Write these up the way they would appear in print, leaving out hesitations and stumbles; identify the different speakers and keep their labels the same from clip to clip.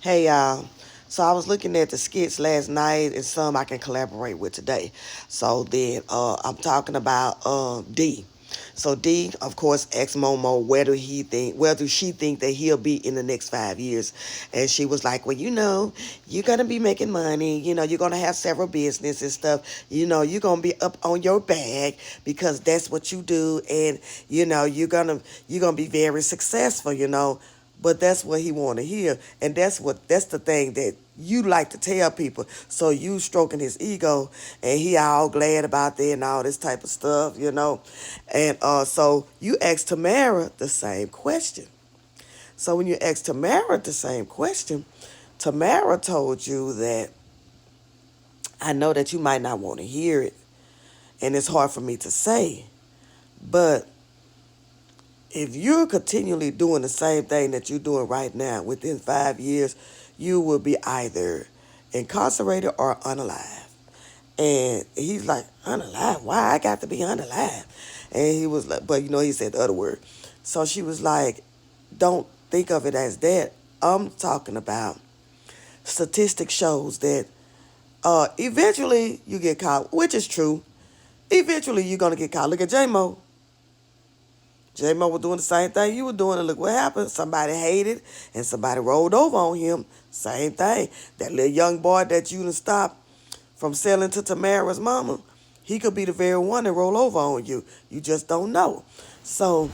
Speaker 1: Hey y'all. So I was looking at the skits last night and some I can collaborate with today. So then I'm talking about D. So D, of course, asked Momo whether she think that he'll be in the next 5 years. And she was like, well, you're gonna be making money, you're gonna have several businesses and stuff, you're gonna be up on your bag because that's what you do, and you're gonna be very successful. But that's what he want to hear, and that's the thing that you like to tell people. So you stroking his ego, and he all glad about that and all this type of stuff. And so you asked Tamara the same question. So when you asked Tamara the same question, Tamara told you that I know that you might not want to hear it, and it's hard for me to say, but if you're continually doing the same thing that you're doing right now, within 5 years, you will be either incarcerated or unalive. And he's like, unalive? Why I got to be unalive? And he was like, but he said the other word. So she was like, don't think of it as that. I'm talking about statistics shows that eventually you get caught, which is true. Eventually you're going to get caught. Look at J-Mo. J-Mo was doing the same thing you were doing, and look what happened. Somebody hated, and somebody rolled over on him. Same thing. That little young boy that you done stopped from selling to Tamara's mama, he could be the very one that roll over on you. You just don't know. So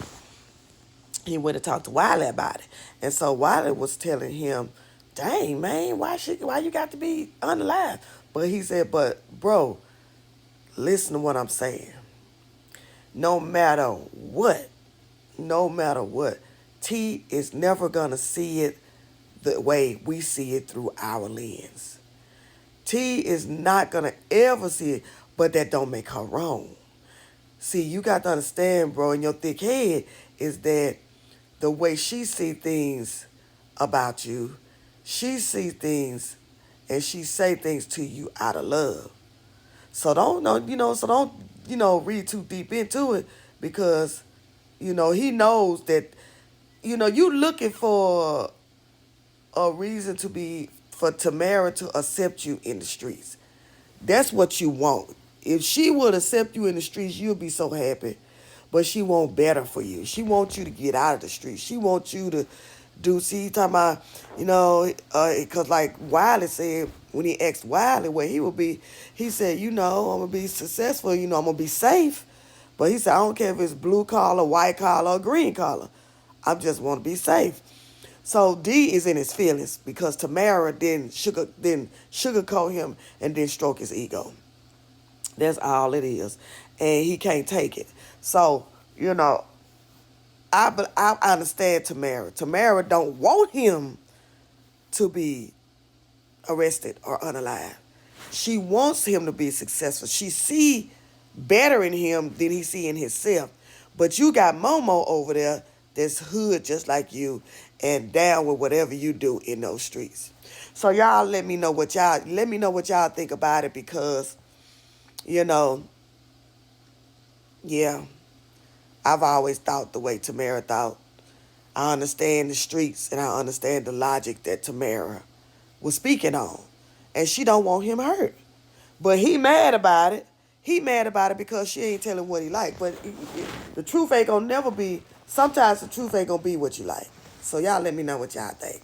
Speaker 1: he went and talked to Wiley about it. And so Wiley was telling him, dang, man, why you got to be unalive? But he said, but bro, listen to what I'm saying. No matter what, no matter what, T is never going to see it the way we see it through our lens. T is not going to ever see it, but that don't make her wrong. See, you got to understand, bro, in your thick head is that the way she see things about you, she see things and she say things to you out of love. So don't know, so don't, read too deep into it because, he knows that, you looking for a reason for Tamara to accept you in the streets. That's what you want. If she would accept you in the streets, you'll be so happy. But she want better for you. She wants you to get out of the streets. She wants you to see, talking about, because like Wiley said, when he asked Wiley where he would be, he said, I'm going to be successful, I'm going to be safe. But he said, I don't care if it's blue collar, white collar, or green collar. I just want to be safe. So D is in his feelings because Tamara then sugarcoat him and then stroke his ego. That's all it is, and he can't take it. So I understand Tamara. Tamara don't want him to be arrested or unalive. She wants him to be successful. She see better in him than he see in himself. But you got Momo over there that's hood just like you and down with whatever you do in those streets. So y'all let me know what y'all think about it because, you know, yeah, I've always thought the way Tamara thought. I understand the streets and I understand the logic that Tamara was speaking on. And she don't want him hurt. But he mad about it. He mad about it because she ain't telling what he like. But the truth ain't gonna never be, sometimes the truth ain't gonna be what you like. So y'all let me know what y'all think.